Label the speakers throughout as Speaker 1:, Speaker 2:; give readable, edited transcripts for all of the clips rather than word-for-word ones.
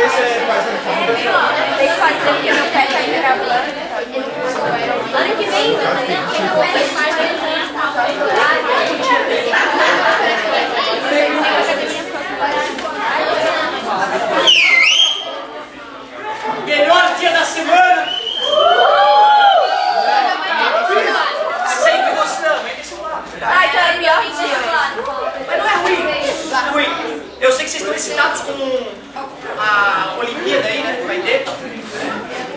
Speaker 1: Tem que fazer porque meu pé tá gravando. Ano que vem,
Speaker 2: melhor dia da semana! Sei que você ama, é desse lado.
Speaker 1: ai, então é pior dia.
Speaker 2: Mas não é ruim, não é ruim. Eu sei que vocês estão excitados com a Olimpíada aí, né? Que vai ter.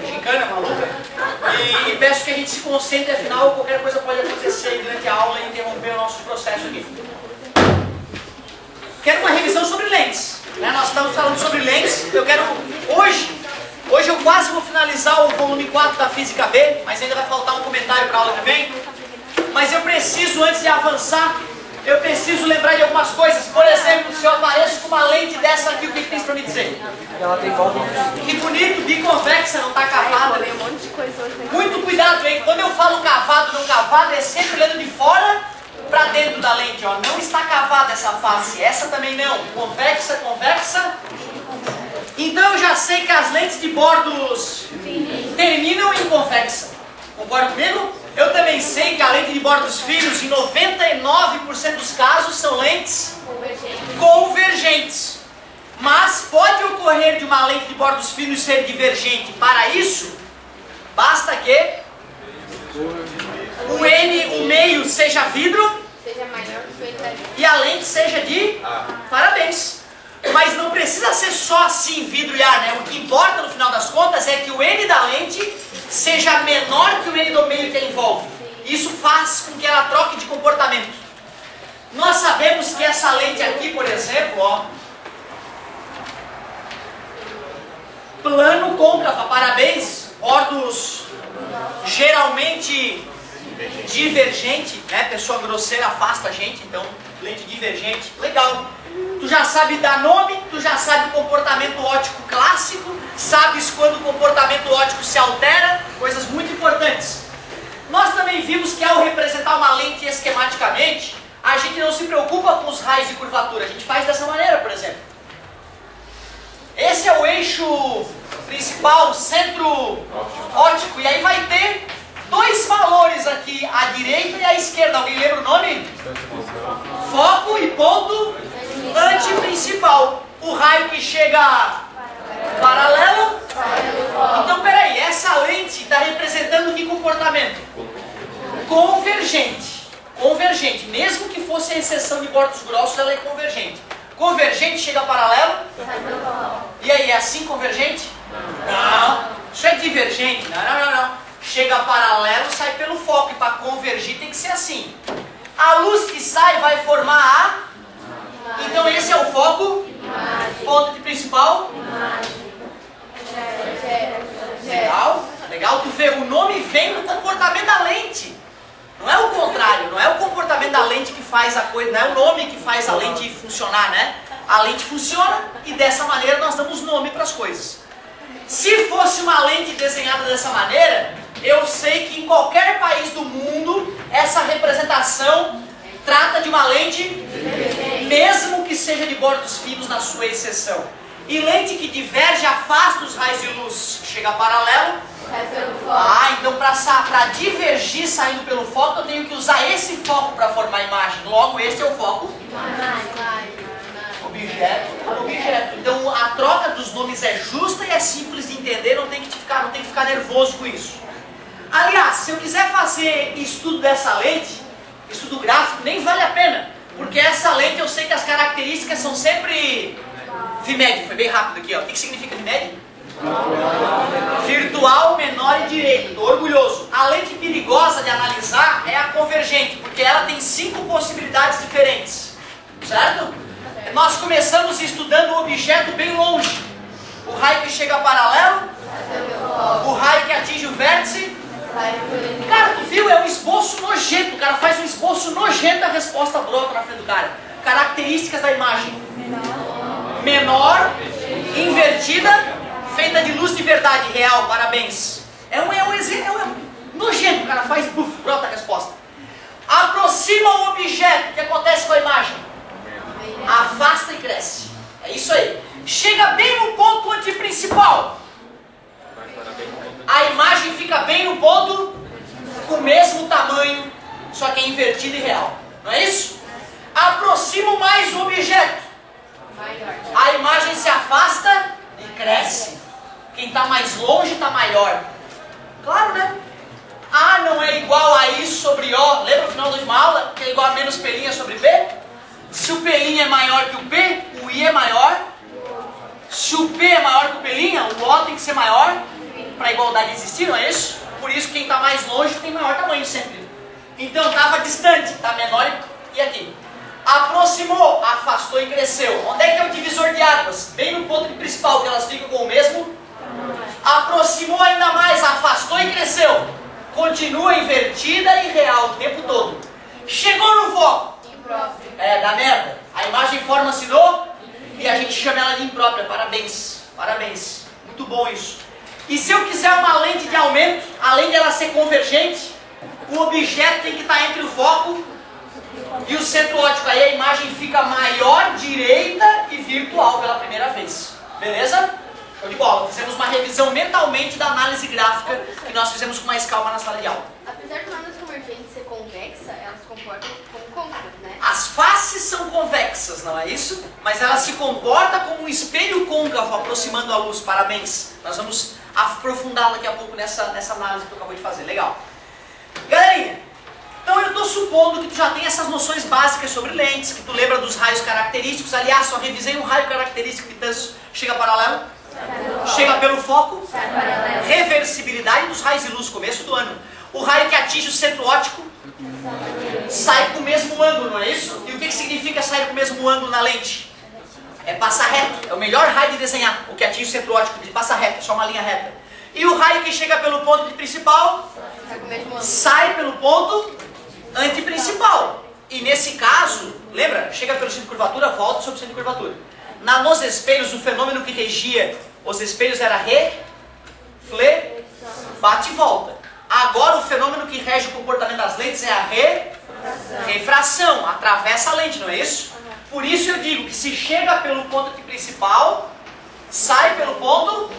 Speaker 2: Gincana, maluca. E peço que a gente se concentre, afinal, qualquer coisa pode acontecer durante a aula e interromper o nosso processo aqui. Quero uma revisão sobre lentes. Né? Nós estamos falando sobre lentes. Eu quero, hoje eu quase vou finalizar o volume 4 da Física B, mas ainda vai faltar um comentário para a aula que vem. Mas eu preciso, antes de avançar, eu preciso lembrar de algumas coisas. Por exemplo, se eu apareço com uma lente dessa aqui, o que tem para me dizer?
Speaker 3: Ela tem volta.
Speaker 2: Que bonito, biconvexa, não está cavada.
Speaker 1: Um monte de coisa hoje.
Speaker 2: Muito cuidado, hein? Quando eu falo cavado, não cavado, é sempre olhando de fora para dentro da lente. Ó. Não está cavada essa face, essa também não. Convexa, convexa. Então eu já sei que as lentes de bordos terminam em convexa. Concorda comigo? Eu também sei que a lente de bordos finos, em 99% dos casos, são lentes convergentes. Mas pode ocorrer de uma lente de bordos finos ser divergente. Para isso, basta que o N, o meio, seja vidro e a lente seja de parabéns. Mas não precisa ser só assim, vidro e ar, né? O que importa no final das contas é que o N da lente seja menor que o N do meio que a envolve. Isso faz com que ela troque de comportamento. Nós sabemos que essa lente aqui, por exemplo, ó, plano côncava, parabéns, bordos geralmente divergente, né? Pessoa grosseira afasta a gente, então lente divergente, legal. Tu já sabe dar nome, tu já sabe o comportamento óptico clássico, sabes quando o comportamento óptico se altera, coisas muito importantes. Nós também vimos que ao representar uma lente esquematicamente, a gente não se preocupa com os raios de curvatura, a gente faz dessa maneira, por exemplo. Esse é o eixo principal, centro óptico, e aí vai ter dois valores aqui, à direita e à esquerda. Alguém lembra o nome? Foco e ponto antiprincipal. O raio que chega paralelo. Então, peraí, essa lente está representando que comportamento? Convergente. Convergente. Mesmo que fosse a exceção de bordos grossos, ela é convergente. Convergente chega paralelo? E aí, é assim convergente? Não. Isso é divergente. Não. Chega paralelo, sai pelo foco. E para convergir tem que ser assim. A luz que sai vai formar a... Então esse é o foco. Ponto de principal. Legal? Legal? Tu vê, o nome vem do comportamento da lente. Não é o contrário, não é o comportamento da lente que faz a coisa, não é o nome que faz a lente funcionar, né? A lente funciona e dessa maneira nós damos nome para as coisas. Se fosse uma lente desenhada dessa maneira, eu sei que em qualquer país do mundo, essa representação trata de uma lente, mesmo que seja de bordos finos na sua exceção. E lente que diverge afasta os raios de luz, chega paralelo. Então para divergir saindo pelo foco, eu tenho que usar esse foco para formar a imagem. Logo, esse é o foco. Objeto. Então a troca dos nomes é justa e é simples de entender, não tem que ficar nervoso com isso. Aliás, se eu quiser fazer estudo dessa lente, estudo gráfico, nem vale a pena. Porque essa lente eu sei que as características são sempre VMED. Foi bem rápido aqui, ó. O que significa VMED? Virtual, menor e direito. Estou orgulhoso. A lente perigosa de analisar é a convergente, porque ela tem 5 possibilidades diferentes. Certo? Nós começamos estudando o objeto bem longe. O raio que chega paralelo, o raio que atinge o vértice. Cara, tu viu? É um esboço nojento. O cara faz um esboço nojento, a resposta brota na frente do cara. Características da imagem: menor, invertida, feita de luz de verdade, real, parabéns. É um exemplo nojento. O cara faz, brota a resposta. Aproxima o objeto, o que acontece com a imagem? Afasta e cresce. É isso aí. chega bem no ponto antiprincipal. A imagem fica bem no ponto com o mesmo tamanho, só que é invertido e real. Não é isso? Aproximo mais o objeto. A imagem se afasta e cresce. Quem está mais longe está maior. Claro, né? A não é igual a I sobre O. Lembra o final da última aula? Que é igual a menos P' sobre P? Se o P' é maior que o P, o I é maior. Se o P é maior que o P', o O tem que ser maior para a igualdade existir, não é isso? Por isso quem está mais longe tem maior tamanho sempre. Então estava distante, está menor e aqui. Aproximou, afastou e cresceu. Onde é que é o divisor de águas? Bem no ponto principal, que elas ficam com o mesmo. Aproximou ainda mais, afastou e cresceu. Continua invertida e real o tempo todo. Chegou no foco. É, dá merda. A imagem forma-se no e a gente chama ela de imprópria. Parabéns, parabéns. Muito bom isso. E se eu quiser uma lente de aumento, além dela ser convergente, o objeto tem que estar entre o foco e o centro óptico. Aí a imagem fica maior, direita e virtual pela primeira vez. Beleza? Show de bola. Fizemos uma revisão mentalmente da análise gráfica que nós fizemos com mais calma na sala de aula.
Speaker 1: Apesar de uma luz convergente ser convexa, elas se comportam como côncavas, né?
Speaker 2: As faces são convexas, não é isso? Mas ela se comporta como um espelho côncavo aproximando a luz. Parabéns. Nós vamos aprofundar daqui a pouco nessa análise que tu acabou de fazer. Legal. Galerinha, então eu estou supondo que tu já tem essas noções básicas sobre lentes, que tu lembra dos raios característicos. Aliás, só revisei um raio característico que chega paralelo, chega pelo foco, reversibilidade dos raios de luz, começo do ano. O raio que atinge o centro óptico sai com o mesmo ângulo, não é isso? E o que significa sair com o mesmo ângulo na lente? É passar reto, é o melhor raio de desenhar, o que atinge o centro óptico, de passar reto, é só uma linha reta. E o raio que chega pelo ponto principal sai pelo ponto antiprincipal. E nesse caso, lembra? Chega pelo centro de curvatura, volta sobre o centro de curvatura. Nos espelhos, o fenômeno que regia os espelhos era bate e volta. Agora o fenômeno que rege o comportamento das lentes é a refração. Atravessa a lente, não é isso? Por isso eu digo que se chega pelo ponto principal, sai pelo ponto.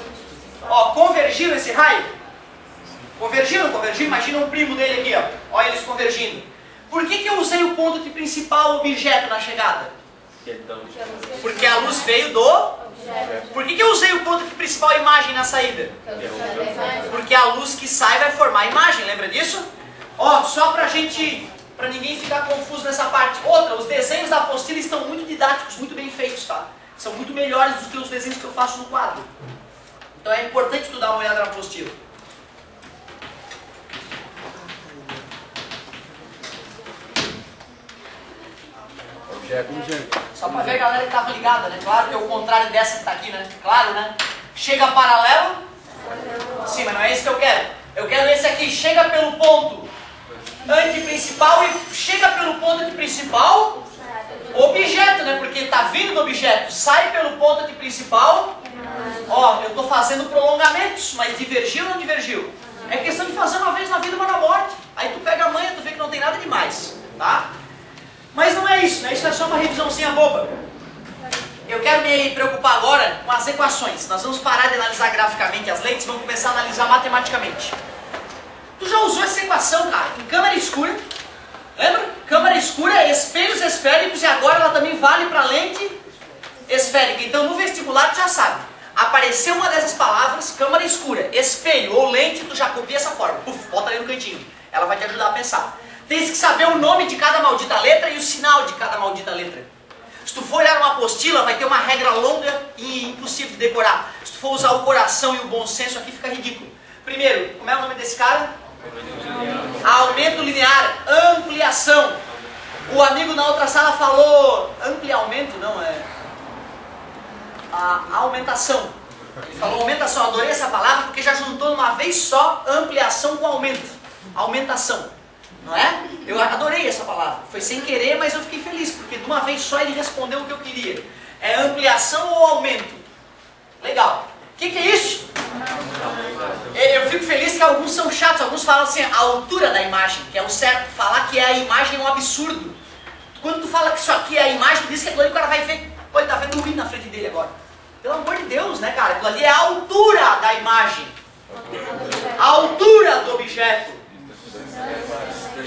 Speaker 2: Ó, convergiram esse raio? Convergiram? Imagina um primo dele aqui, ó. Olha eles convergindo. Por que eu usei o ponto principal objeto na chegada? Porque a luz veio do... Por que eu usei o ponto principal imagem na saída? Porque a luz que sai vai formar a imagem, lembra disso? Ó, só pra ninguém ficar confuso nessa parte. Outra, os desenhos da apostila estão muito didáticos, muito bem feitos, tá? São muito melhores do que os desenhos que eu faço no quadro. Então é importante tu dar uma olhada na apostila. Só pra ver a galera que estava ligada, né? Claro que é o contrário dessa que está aqui, né? Claro, né? Chega paralelo. Sim, mas não é esse que eu quero. Eu quero esse aqui. Chega pelo ponto antiprincipal e chega pelo ponto antiprincipal objeto, né? Porque está vindo do objeto. Sai pelo ponto antiprincipal. Ó, eu estou fazendo prolongamentos, mas divergiu ou não divergiu? É questão de fazer uma vez na vida, uma na morte. Aí tu pega a manha, tu vê que não tem nada demais, tá? Mas não é isso, né? Isso é só uma revisãozinha boba. Eu quero me preocupar agora com as equações. Nós vamos parar de analisar graficamente as lentes e vamos começar a analisar matematicamente. Tu já usou essa equação, cara, em câmera escura? Lembra? Câmera escura, espelhos esféricos e agora ela também vale para lente esférica. Então no vestibular tu já sabe. Apareceu uma dessas palavras, câmera escura, espelho ou lente, tu já copia essa forma. Puf, bota ali no cantinho. Ela vai te ajudar a pensar. Tens que saber o nome de cada maldita letra e o sinal de cada maldita letra. Se tu for olhar uma apostila, vai ter uma regra longa e impossível de decorar. Se tu for usar o coração e o bom senso, aqui fica ridículo. Primeiro, como é o nome desse cara? Aumento linear, ampliação. O amigo na outra sala falou aumento, não é? A aumentação. Ele falou aumentação, adorei essa palavra porque já juntou numa vez só ampliação com aumento. Aumentação. Não é? Eu adorei essa palavra. Foi sem querer, mas eu fiquei feliz, porque de uma vez só ele respondeu o que eu queria. É ampliação ou aumento? Legal. O que é isso? Eu fico feliz que alguns são chatos, alguns falam assim, a altura da imagem, que é o certo. Falar que a imagem é um absurdo. Quando tu fala que isso aqui é a imagem, tu diz que aquilo ali o cara vai ver. Pô, ele tá vendo ruim na frente dele agora. Pelo amor de Deus, né, cara? Aquilo ali é a altura da imagem. A altura do objeto.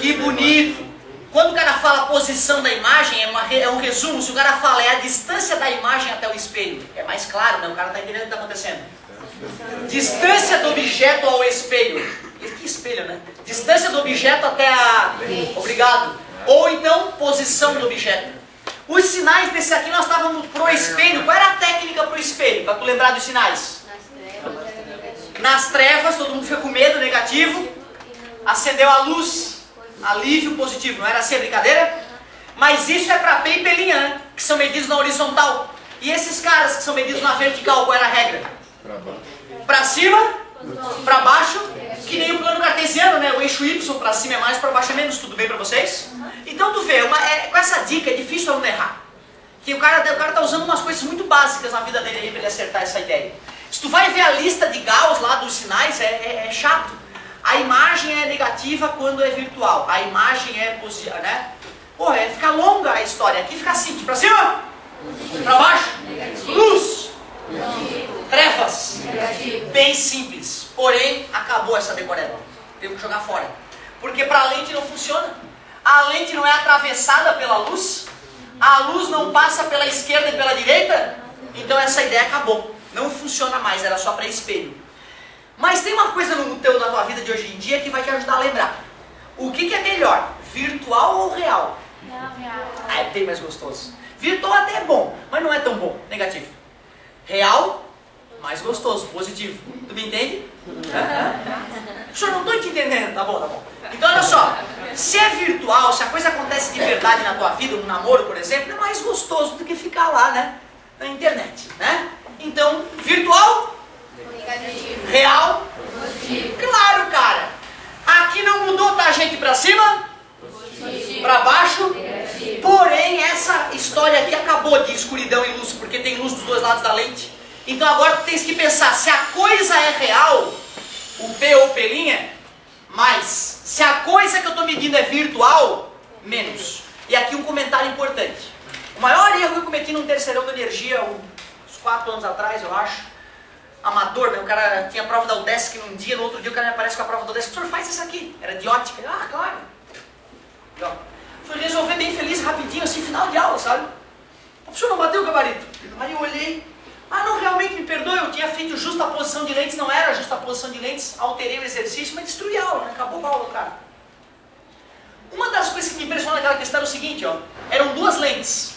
Speaker 2: Que bonito. Quando o cara fala posição da imagem, é um resumo. Se o cara fala é a distância da imagem até o espelho, é mais claro, né? O cara está entendendo o que está acontecendo. Distância do objeto ao espelho. Que espelho, né? Distância do objeto até a... Obrigado. Ou então, posição do objeto. Os sinais desse aqui, nós estávamos pro espelho. Qual era a técnica pro espelho? Para tu lembrar dos sinais. Nas trevas, todo mundo fica com medo, negativo. Acendeu a luz, alívio, positivo. Não era assim a brincadeira? Mas isso é para P e pelinha, né? Que são medidos na horizontal. E esses caras que são medidos na vertical, qual era a regra? Para cima, para baixo, que nem o plano cartesiano, né? O eixo Y para cima é mais, para baixo é menos. Tudo bem para vocês? Então tu vê, com essa dica é difícil não errar. Que o cara tá usando umas coisas muito básicas na vida dele aí para ele acertar essa ideia. Se tu vai ver a lista de Gauss lá dos sinais, é chato. A imagem é negativa quando é virtual. A imagem é positiva, né? Porra, fica longa a história. Aqui fica simples. Para cima, para baixo, luz, trevas. Bem simples. Porém, acabou essa decoreba. Teve que jogar fora. Porque para a lente não funciona. A lente não é atravessada pela luz. A luz não passa pela esquerda e pela direita. Então essa ideia acabou. Não funciona mais, era só para espelho. Mas tem uma coisa na tua vida de hoje em dia que vai te ajudar a lembrar. O que é melhor? Virtual ou real? Ah, é bem mais gostoso. Virtual até é bom, mas não é tão bom. Negativo. Real, mais gostoso. Positivo. Tu me entende? Senhor, não estou te entendendo. Tá bom, tá bom. Então olha só. Se é virtual, se a coisa acontece de verdade na tua vida, um namoro, por exemplo, é mais gostoso do que ficar lá, né? Na internet, né? Então, virtual? Real? Claro, cara. Aqui não mudou, tá, gente? Pra cima? Pra baixo? Porém, essa história aqui acabou de escuridão e luz, porque tem luz dos dois lados da lente. Então agora tu tens que pensar, se a coisa é real, o P ou pelinha, mais. Se a coisa que eu estou medindo é virtual, menos. E aqui um comentário importante. O maior erro que eu cometi num terceirão de energia, uns 4 anos atrás, eu acho, amador, né? O cara tinha a prova da UDESC num dia, no outro dia o cara me aparece com a prova da UDESC, professor, faz isso aqui. Era de ótica. Ah, claro. E, ó, fui resolver bem feliz, rapidinho, assim, final de aula, sabe? O professor não bateu o gabarito. Aí eu olhei, ah não, realmente me perdoe, eu tinha feito justa a posição de lentes, não era justa a posição de lentes, alterei o exercício, mas destruí a aula, né? Acabou a aula, cara. Uma das coisas que me impressionou naquela questão era o seguinte, ó, eram 2 lentes.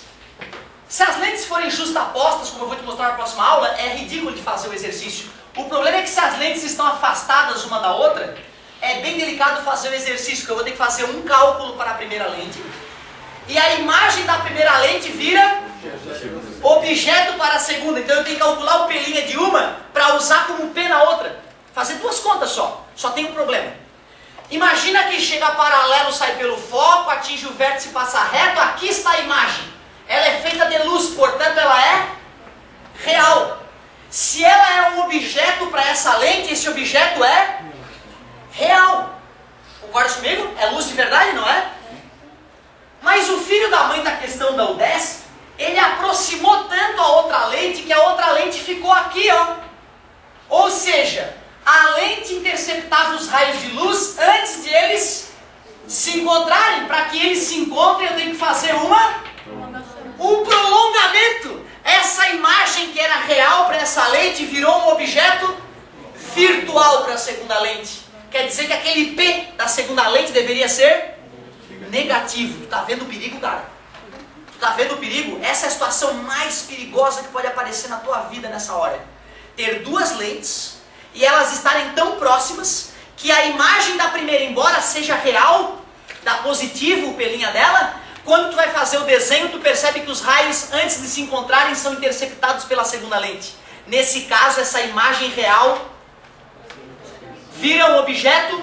Speaker 2: Se as lentes forem justapostas, como eu vou te mostrar na próxima aula, é ridículo de fazer o exercício. O problema é que se as lentes estão afastadas uma da outra, é bem delicado fazer o exercício, porque eu vou ter que fazer um cálculo para a primeira lente, e a imagem da primeira lente vira objeto para a segunda. Então eu tenho que calcular o pelinha de uma para usar como P na outra. Fazer 2 contas só. Só tem um problema. Imagina que chega paralelo, sai pelo foco, atinge o vértice e passa reto. Aqui está a imagem. Ela é feita de luz, portanto ela é real. Se ela é um objeto para essa lente, esse objeto é real. Concorda comigo? É luz de verdade, não é? Mas o filho da mãe da questão da UDESC, ele aproximou tanto a outra lente que a outra lente ficou aqui, ó. Ou seja, a lente interceptava os raios de luz antes de eles se encontrarem. Para que eles se encontrem, eu tenho que fazer um prolongamento. Essa imagem que era real para essa lente virou um objeto virtual para a segunda lente. Quer dizer que aquele P da segunda lente deveria ser negativo. Tu tá vendo o perigo, cara? Tu tá vendo o perigo? Essa é a situação mais perigosa que pode aparecer na tua vida nessa hora. Ter 2 lentes e elas estarem tão próximas que a imagem da primeira, embora seja real, dá positivo o pelinha dela, quando tu vai fazer o desenho, tu percebe que os raios, antes de se encontrarem, são interceptados pela segunda lente. Nesse caso, essa imagem real vira um objeto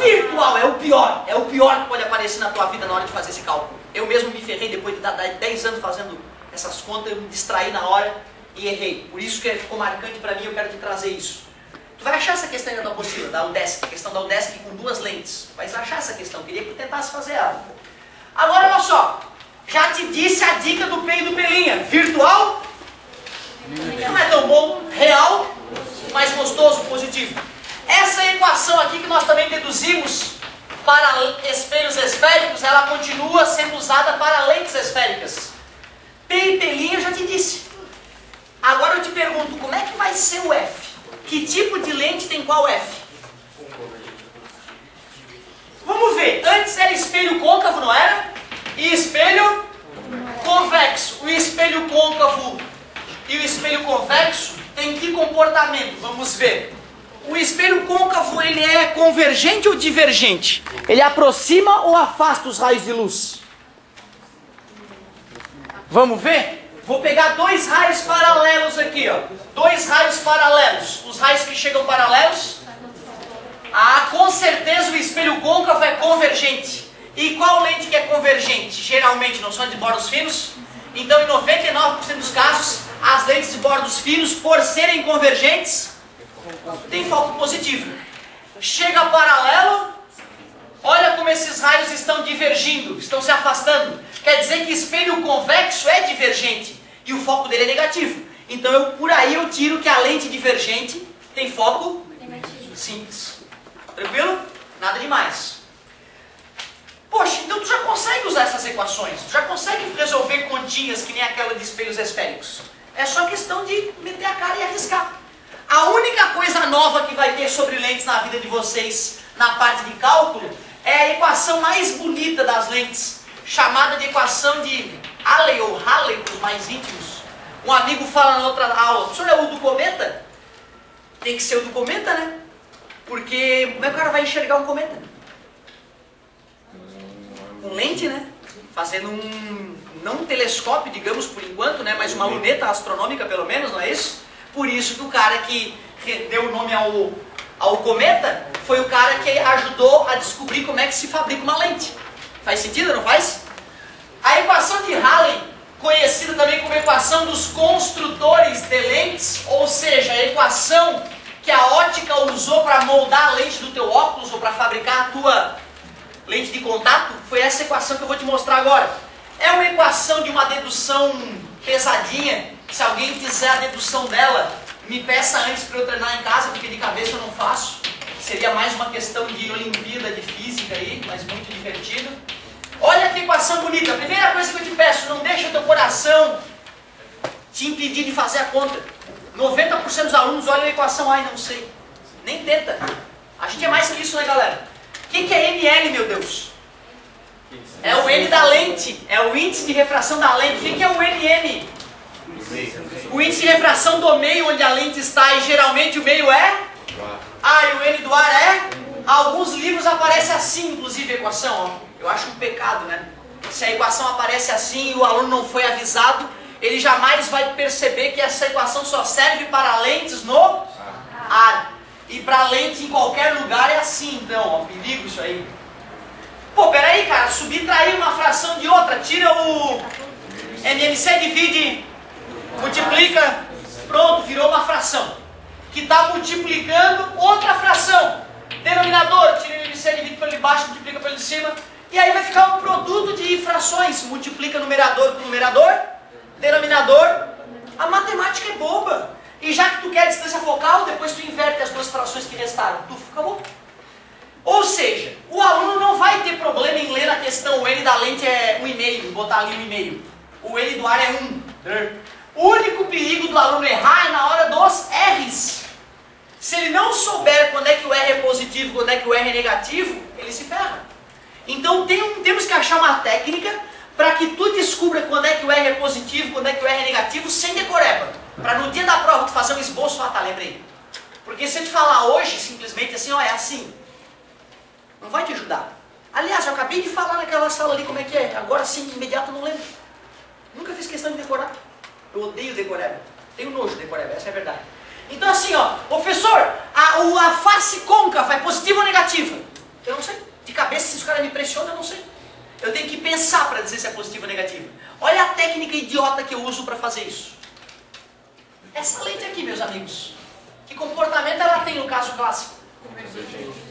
Speaker 2: virtual. É o pior que pode aparecer na tua vida na hora de fazer esse cálculo. Eu mesmo me ferrei depois de 10 anos fazendo essas contas, eu me distraí na hora e errei. Por isso que ficou marcante para mim, eu quero te trazer isso. Tu vai achar essa questão aí na tua apostila, da UDESC, a questão da UDESC com 2 lentes. Vai achar essa questão, queria que tu tentasse fazer ela. Agora olha só, já te disse a dica do P e do pelinha. Virtual? Não é tão bom, real, mais gostoso, positivo. Essa equação aqui que nós também deduzimos para espelhos esféricos, ela continua sendo usada para lentes esféricas. P e P' eu já te disse. Agora eu te pergunto, como é que vai ser o F? Que tipo de lente tem qual F? Vamos ver, antes era espelho côncavo, não era? E espelho convexo. O espelho côncavo e o espelho convexo tem que comportamento? Vamos ver. O espelho côncavo, ele é convergente ou divergente? Ele aproxima ou afasta os raios de luz? Vamos ver? Vou pegar dois raios paralelos aqui, ó. Dois raios paralelos. Os raios que chegam paralelos. Ah, com certeza o espelho côncavo é convergente. E qual lente que é convergente? Geralmente não são de bordos finos. Então, em 99% dos casos, as lentes de bordos finos, por serem convergentes, tem foco positivo. Chega paralelo, olha como esses raios estão divergindo, estão se afastando. Quer dizer que espelho convexo é divergente e o foco dele é negativo. Então por aí eu tiro que a lente divergente tem foco simples. Tranquilo? Nada demais. Poxa, então tu já consegue usar essas equações, tu já consegue resolver continhas que nem aquela de espelhos esféricos. É só questão de meter a cara e arriscar. A única coisa nova que vai ter sobre lentes na vida de vocês, na parte de cálculo, é a equação mais bonita das lentes, chamada de equação de Halley ou Halley para os mais íntimos. Um amigo fala na outra aula, o senhor é o do cometa? Tem que ser o do cometa, né? Porque como é que o cara vai enxergar um cometa? Com lente, né? Fazendo não um telescópio, digamos, por enquanto, né? Mas uma luneta astronômica, pelo menos, não é isso? Por isso que o cara que deu o nome ao cometa foi o cara que ajudou a descobrir como é que se fabrica uma lente. Faz sentido, não faz? A equação de Halley, conhecida também como equação dos construtores de lentes, ou seja, a equação que a ótica usou para moldar a lente do teu óculos ou para fabricar a tua lente de contato, foi essa equação que eu vou te mostrar agora. É uma equação de uma dedução pesadinha. Se alguém quiser a dedução dela, me peça antes para eu treinar em casa, porque de cabeça eu não faço. Seria mais uma questão de Olimpíada de Física aí, mas muito divertido. Olha que equação bonita. A primeira coisa que eu te peço, não deixa o teu coração te impedir de fazer a conta. 90% dos alunos olham a equação, ai, não sei. Nem tenta. A gente é mais que isso, né, galera? O que é ml, meu Deus? É o N da lente. É o índice de refração da lente. O que é o NM? O índice de refração do meio onde a lente está. E geralmente o meio é? Ah, e o N do ar é? Alguns livros aparece assim, inclusive, a equação. Ó. Eu acho um pecado, né? Se a equação aparece assim e o aluno não foi avisado, ele jamais vai perceber que essa equação só serve para lentes no ar. E para lente em qualquer lugar é assim, então, ó, perigo isso aí. Pô, peraí, cara, subtrair uma fração de outra, tira o MMC, divide, multiplica, pronto, virou uma fração. Que está multiplicando outra fração. Denominador, tira o MMC, divide pelo de baixo, multiplica pelo de cima. E aí vai ficar um produto de frações, multiplica numerador com numerador, denominador. A matemática é boba. E já que tu quer distância focal, depois tu inverte as duas frações que restaram. Tu fica bom. Ou seja, o aluno não vai ter problema em ler a questão, o N da lente é 1,5, botar ali 1,5. O N do ar é 1. O único perigo do aluno errar é na hora dos R's. Se ele não souber quando é que o R é positivo, quando é que o R é negativo, ele se ferra. Então temos que achar uma técnica para que tu descubra quando é que o R é positivo, quando é que o R é negativo, sem decoreba. Para no dia da prova tu fazer um esboço, tá, lembrei. Porque se eu te falar hoje, simplesmente assim, ó, é assim, não vai te ajudar. Aliás, eu acabei de falar naquela sala ali como é que é, agora sim, de imediato eu não lembro. Nunca fiz questão de decorar. Eu odeio decoreba. Tenho nojo de decoreba, essa é a verdade. Então assim, ó, professor, a face côncava é positiva ou negativa? Eu não sei. De cabeça, se os caras me pressionam, eu não sei. Eu tenho que pensar para dizer se é positiva ou negativa. Olha a técnica idiota que eu uso para fazer isso. Essa lente aqui, meus amigos. Que comportamento ela tem no caso clássico?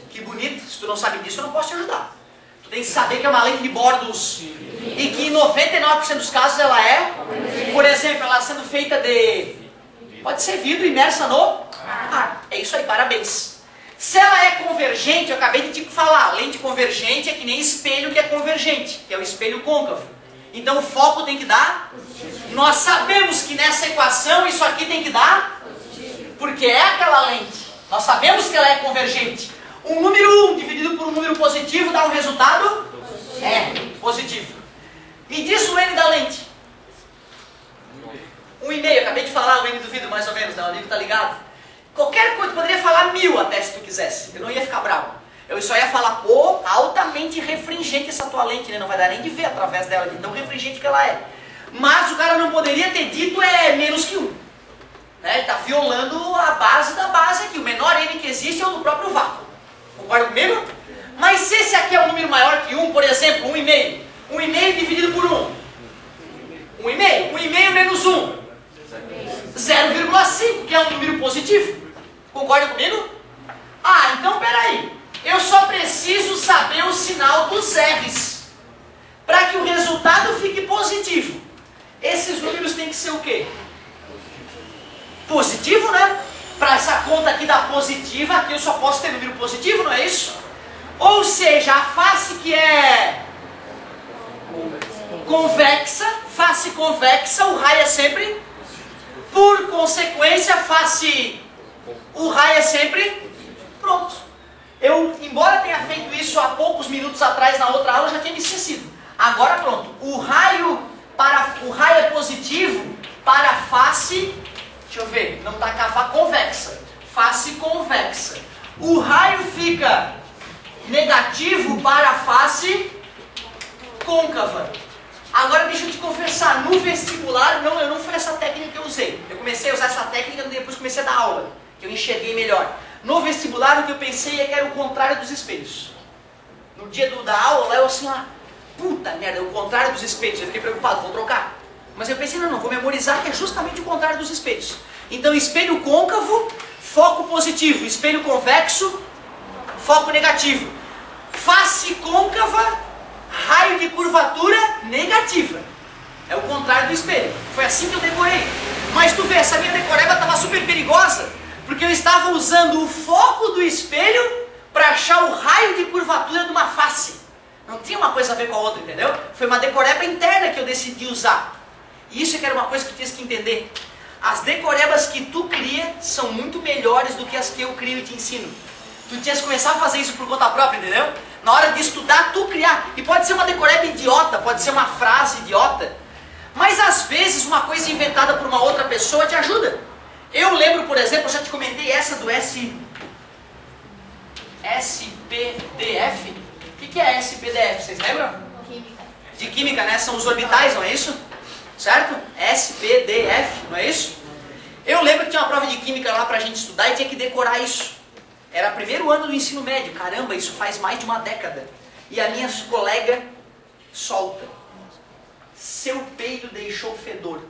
Speaker 2: Que bonito. Se tu não sabe disso, eu não posso te ajudar. Tu tem que saber que é uma lente de bordos e que em 99% dos casos ela é, por exemplo, ela sendo feita de Pode ser vidro imersa no ar. É isso aí, parabéns. Se ela é convergente, eu acabei de te falar, lente convergente é que nem espelho que é convergente, que é o espelho côncavo. Então o foco tem que dar positivo. Nós sabemos que nessa equação isso aqui tem que dar positivo, porque é aquela lente. Nós sabemos que ela é convergente. Um número 1 dividido por um número positivo dá um resultado positivo. E diz o N da lente. 1,5, acabei de falar o N do vidro mais ou menos, né? O amigo tá ligado? Qualquer coisa, poderia falar 1000 até se tu quisesse, eu não ia ficar bravo. Eu só ia falar, pô, altamente refringente essa tua lente, né? Não vai dar nem de ver através dela, de tão refringente que ela é. Mas o cara não poderia ter dito menos que 1. Né? Ele está violando a base da base aqui. O menor N que existe é o do próprio vácuo. Concorda comigo? Mas se esse aqui é um número maior que 1, por exemplo, 1,5. 1,5 dividido por 1. 1,5. 1,5 menos 1. 0,5, que é um número positivo. Concorda comigo? Ah, então peraí. Eu só preciso saber o sinal dos R's para que o resultado fique positivo. Esses números têm que ser o quê? Positivo, né? Para essa conta aqui da positiva, aqui eu só posso ter número positivo, não é isso? Ou seja, a face que é convexa, face convexa, o raio é sempre, por consequência, face, o raio é sempre, pronto. Eu, embora tenha feito isso há poucos minutos atrás na outra aula, já tinha me esquecido. Agora pronto, o raio é positivo para a face, deixa eu ver, não está cavá convexa, face convexa. O raio fica negativo para a face côncava. Agora deixa eu te confessar, no vestibular, não foi essa técnica que eu usei. Eu comecei a usar essa técnica e depois comecei a dar aula, que eu enxerguei melhor. No vestibular, o que eu pensei é que era o contrário dos espelhos. No dia da aula, eu assim, puta merda, é o contrário dos espelhos. Eu fiquei preocupado, vou trocar. Mas eu pensei, não, vou memorizar que é justamente o contrário dos espelhos. Então, espelho côncavo, foco positivo. Espelho convexo, foco negativo. Face côncava, raio de curvatura negativa. É o contrário do espelho. Foi assim que eu decorei. Mas tu vê, essa minha decoreba estava super perigosa, porque eu estava usando o foco do espelho para achar o raio de curvatura de uma face. Não tinha uma coisa a ver com a outra, entendeu? Foi uma decoreba interna que eu decidi usar. E isso é que era uma coisa que tu tinha que entender. As decorebas que tu cria são muito melhores do que as que eu crio e te ensino. Tu tinhas que começar a fazer isso por conta própria, entendeu? Na hora de estudar, tu criar. E pode ser uma decoreba idiota, pode ser uma frase idiota. Mas às vezes uma coisa inventada por uma outra pessoa te ajuda. Eu lembro, por exemplo, eu já te comentei essa do SPDF. O que é SPDF? Vocês lembram?
Speaker 1: Química.
Speaker 2: De química, né? São os orbitais, não é isso? Certo? SPDF, não é isso? Eu lembro que tinha uma prova de química lá pra gente estudar e tinha que decorar isso. Era o primeiro ano do ensino médio. Caramba, isso faz mais de uma década. E a minha colega solta. Seu peido deixou fedor.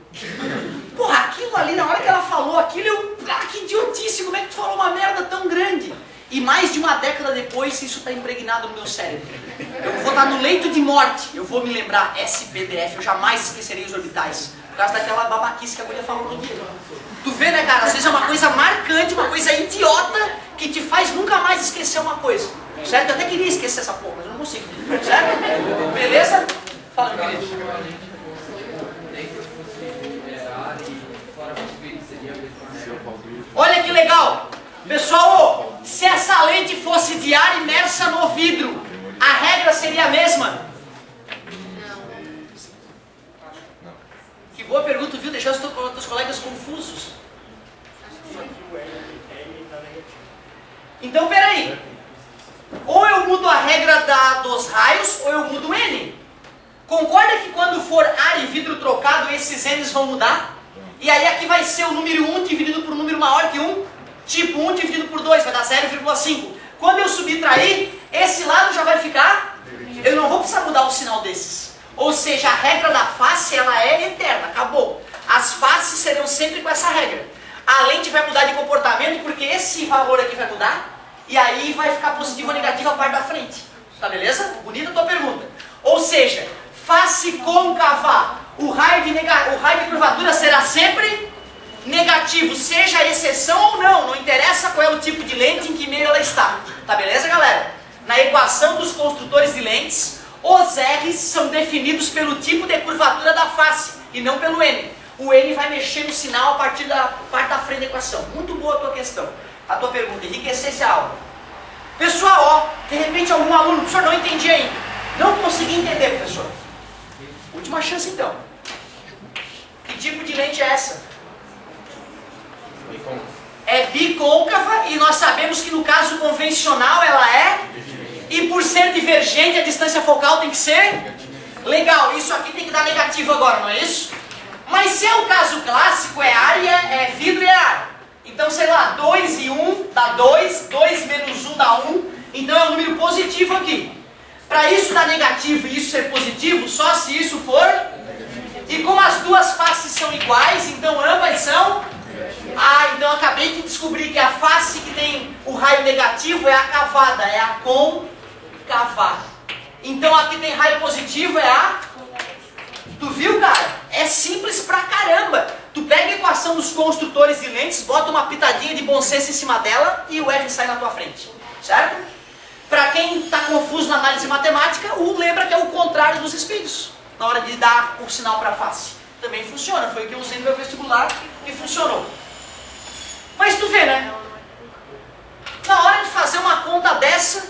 Speaker 2: Porra, aquilo ali, na hora que ela falou aquilo, eu... que idiotice, como é que tu falou uma merda tão grande? E mais de uma década depois, isso está impregnado no meu cérebro. Eu vou estar no leito de morte, eu vou me lembrar, SPDF, eu jamais esquecerei os orbitais. Por causa daquela babaquice que a mulher falou no dia. Tu vê, né, cara? Às vezes é uma coisa marcante, uma coisa idiota, que te faz nunca mais esquecer uma coisa. Certo? Eu até queria esquecer essa porra, mas eu não consigo. Certo? Beleza? Fala, meu querido. Olha que legal! Pessoal, se essa lente fosse de ar imersa no vidro, a regra seria a mesma? Que boa pergunta, viu? Deixou os teus colegas confusos. Então, peraí. Ou eu mudo a regra dos raios, ou eu mudo o N. Concorda que quando for ar e vidro trocado, esses N's vão mudar? E aí aqui vai ser o número 1 dividido por um número maior que 1. Tipo 1 dividido por 2 vai dar 0,5. Quando eu subtrair, esse lado já vai ficar... Eu não vou precisar mudar o sinal desses. Ou seja, a regra da face ela é eterna, acabou. As faces serão sempre com essa regra. A lente vai mudar de comportamento porque esse valor aqui vai mudar. E aí vai ficar positivo ou negativo a parte da frente. Tá beleza? Bonita a tua pergunta. Ou seja, face côncava. O raio de curvatura será sempre negativo, seja exceção ou não, não interessa qual é o tipo de lente, em que meio ela está. Tá beleza, galera? Na equação dos construtores de lentes, os R's são definidos pelo tipo de curvatura da face e não pelo N. O N vai mexer no sinal a partir da parte da frente da equação. Muito boa a tua questão, a tua pergunta, enriquecesse a aula. Pessoal, ó, de repente algum aluno, professor, não entendi ainda. Não consegui entender, professor. Última chance então. Que tipo de lente é essa? É bicôncava e nós sabemos que no caso convencional ela é. E por ser divergente a distância focal tem que ser? Legal, isso aqui tem que dar negativo agora, não é isso? Mas se é o caso clássico, é área, é vidro e é ar. Então, sei lá, 2 e 1 dá 2, 2 menos 1 dá 1, então é um número positivo aqui. Para isso dar negativo e isso ser positivo, só se isso for... E como as duas faces são iguais, então ambas são... Ah, então eu acabei de descobrir que a face que tem o raio negativo é a cavada, é a côncava. Então aqui tem raio positivo, é a... Tu viu, cara? É simples pra caramba. Tu pega a equação dos construtores de lentes, bota uma pitadinha de bom senso em cima dela e o R sai na tua frente. Certo? Pra quem tá confuso na análise matemática, lembra que é o contrário dos espelhos. Na hora de dar o sinal pra face. Também funciona. Foi o que eu usei no meu vestibular e funcionou. Mas tu vê, né? Na hora de fazer uma conta dessa,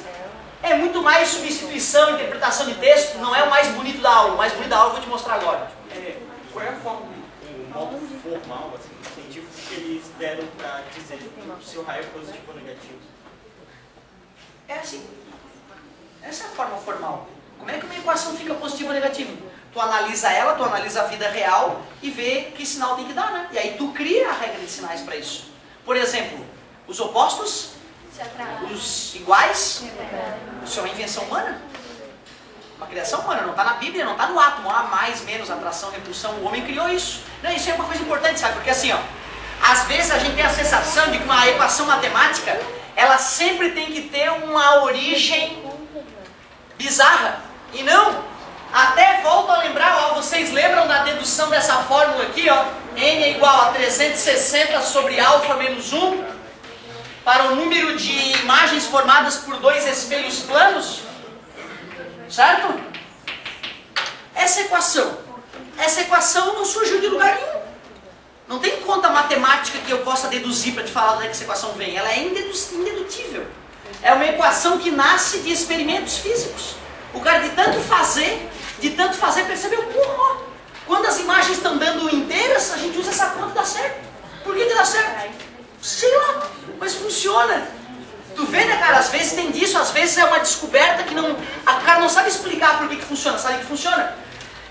Speaker 2: é muito mais substituição, interpretação de texto, não é o mais bonito da aula. O mais bonito da aula eu vou te mostrar agora.
Speaker 3: Qual é a forma, o modo formal, assim, científico que eles deram para dizer se o raio é positivo ou negativo?
Speaker 2: É assim. Essa é a forma formal. Como é que uma equação fica positiva ou negativa? Tu analisa ela, tu analisa a vida real e vê que sinal tem que dar, né? E aí tu cria a regra de sinais para isso. Por exemplo, os opostos, os iguais, isso é uma invenção humana. Uma criação humana, não está na Bíblia, não está no átomo. A mais, menos, atração, repulsão, o homem criou isso. Não, isso é uma coisa importante, sabe? Porque assim, ó, às vezes a gente tem a sensação de que uma equação matemática, ela sempre tem que ter uma origem bizarra. E não. Até volto a lembrar, ó, vocês lembram da dedução dessa fórmula aqui, ó? N é igual a 360 sobre alfa menos 1 para o número de imagens formadas por dois espelhos planos? Certo? Essa equação não surgiu de lugar nenhum. Não tem conta matemática que eu possa deduzir para te falar onde é que essa equação vem. Ela é indedutível. É uma equação que nasce de experimentos físicos. O cara de tanto fazer, percebeu, porra, quando as imagens estão dando inteiras, a gente usa essa conta e dá certo. Por que dá certo? Sei lá, mas funciona. Tu vê, né, cara, às vezes tem disso, às vezes é uma descoberta que não... A cara não sabe explicar por que funciona, sabe que funciona?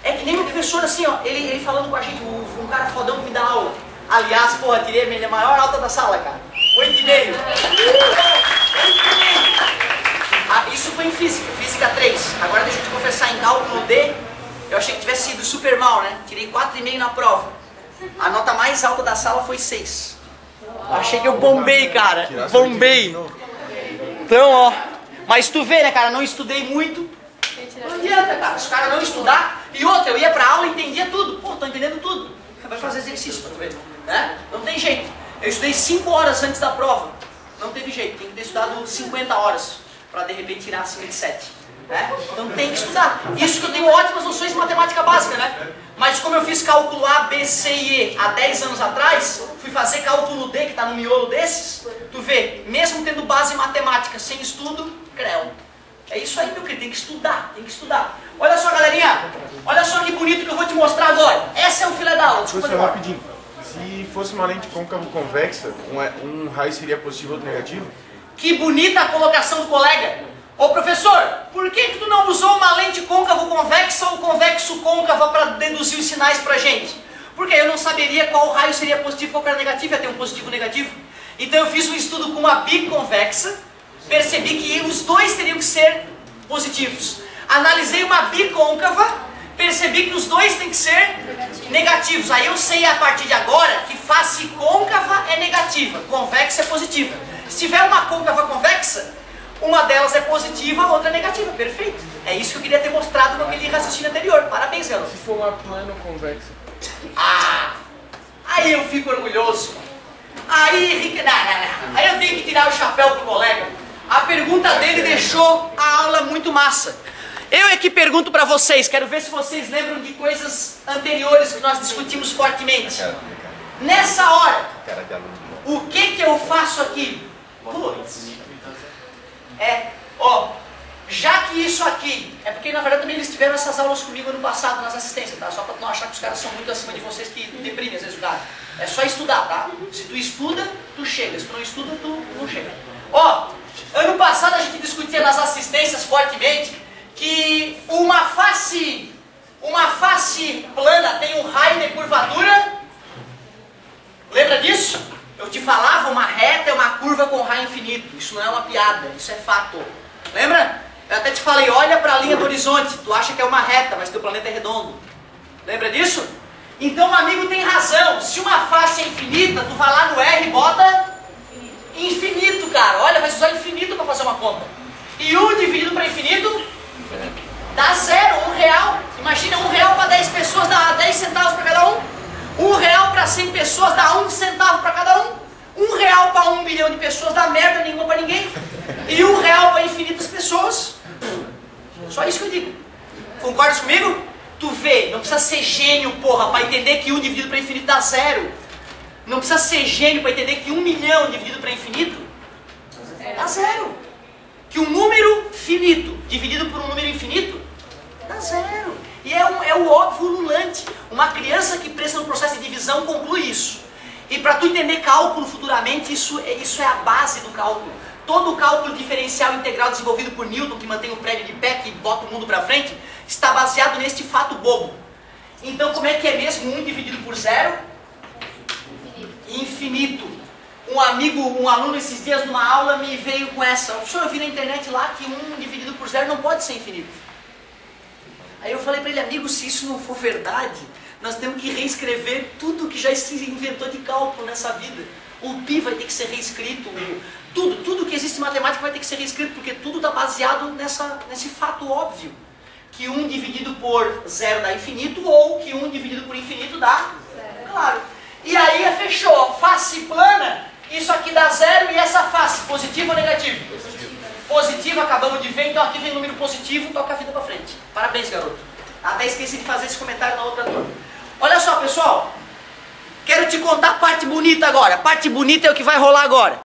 Speaker 2: É que nem o professor assim, ó, ele falando com a gente, um cara fodão que me dá aula. Aliás, porra, tirei a maior alta da sala, cara. 8,5. 8,5. Ah, isso foi em física, física 3. Agora deixa eu te confessar, em cálculo D, eu achei que tivesse ido super mal, né? Tirei 4,5 na prova. A nota mais alta da sala foi 6. Achei que eu bombei, cara. Bombei. Então, ó. Mas tu vê, né, cara? Não estudei muito. Não adianta, cara. Se o cara não estudar. E outra, eu ia pra aula e entendia tudo. Pô, tô entendendo tudo. Vai fazer exercício pra tu ver. Né? Não tem jeito. Eu estudei 5 horas antes da prova. Não teve jeito. Tem que ter estudado 50 horas. Pra de repente tirar acima de 7. Né? Então tem que estudar. Isso que eu tenho ótimas noções de matemática básica, né? Mas como eu fiz cálculo A, B, C e E há 10 anos atrás, fui fazer cálculo D, que está no miolo desses, tu vê, mesmo tendo base em matemática, sem estudo, creu. É isso aí, meu querido, tem que estudar, tem que estudar. Olha só, galerinha, olha só que bonito que eu vou te mostrar agora. Essa é o filé da aula, desculpa.
Speaker 4: Professor, rapidinho, se fosse uma lente côncavo convexa, um raio seria positivo ou outro negativo?
Speaker 2: Que bonita a colocação do colega. Ô professor, por que tu não usou uma lente côncavo convexa ou convexo côncava para deduzir os sinais pra gente? Porque eu não saberia qual raio seria positivo e qual era negativo, ia ter um positivo e negativo. Então eu fiz um estudo com uma biconvexa, percebi que os dois teriam que ser positivos. Analisei uma bicôncava, percebi que os dois têm que ser negativos. Aí eu sei a partir de agora que face côncava é negativa, convexa é positiva. Se tiver uma côncava convexa, uma delas é positiva, a outra é negativa. Perfeito. É isso que eu queria ter mostrado no aquele raciocínio anterior. Parabéns, garoto.
Speaker 4: Se for uma plano convexa?
Speaker 2: Aí eu fico orgulhoso. Aí eu tenho que tirar o chapéu pro colega. A pergunta dele deixou a aula muito massa. Eu é que pergunto pra vocês, quero ver se vocês lembram de coisas anteriores que nós discutimos fortemente. Nessa hora, o que eu faço aqui? Putz. Já que isso aqui, é porque na verdade também eles tiveram essas aulas comigo ano passado nas assistências, tá? Só pra não achar que os caras são muito acima de vocês que deprimem às vezes o cara. É só estudar, tá? Se tu estuda, tu chega. Se tu não estuda, tu não chega. Ano passado a gente discutia nas assistências fortemente que uma face plana tem um raio de curvatura. Lembra disso? Eu te falava, uma reta é uma curva com raio infinito. Isso não é uma piada, isso é fato. Lembra? Eu até te falei, olha para a linha do horizonte. Tu acha que é uma reta, mas teu planeta é redondo. Lembra disso? Então o amigo tem razão. Se uma face é infinita, tu vai lá no R e bota infinito, cara. Olha, vai usar infinito para fazer uma conta. E 1 dividido para infinito dá 0, R$1. Imagina, R$1 para 10 pessoas dá 10 centavos para cada um. R$1 para 100 pessoas dá 1 centavo para cada um. R$1 para 1 bilhão de pessoas dá merda nenhuma para ninguém. E R$1 para infinitas pessoas. Só isso que eu digo. Concordas comigo? Tu vê, não precisa ser gênio, porra, para entender que 1 dividido para infinito dá 0. Não precisa ser gênio para entender que 1 milhão dividido para infinito dá 0. Que um número finito dividido por um número infinito dá 0. E é o óbvio ululante. Uma criança que presta no processo de divisão conclui isso. E para tu entender cálculo futuramente, isso é a base do cálculo. Todo o cálculo diferencial integral desenvolvido por Newton, que mantém o prédio de pé, que bota o mundo para frente, está baseado neste fato bobo. Então como é que é mesmo 1 dividido por 0? Infinito. Um aluno esses dias numa aula me veio com essa. Professor, eu vi na internet lá que 1 dividido por 0 não pode ser infinito. Aí eu falei para ele, amigo, se isso não for verdade, nós temos que reescrever tudo que já se inventou de cálculo nessa vida. O pi vai ter que ser reescrito, tudo que existe em matemática vai ter que ser reescrito, porque tudo está baseado nesse fato óbvio. Que 1 dividido por 0 dá infinito, ou que 1 dividido por infinito dá 0. Claro. E aí fechou, face plana, isso aqui dá 0 e essa face, positivo ou negativo? Positivo, acabamos de ver, então aqui vem número positivo, toca a vida pra frente. Parabéns, garoto. Até esqueci de fazer esse comentário na outra turma. Olha só, pessoal, quero te contar a parte bonita agora. A parte bonita é o que vai rolar agora.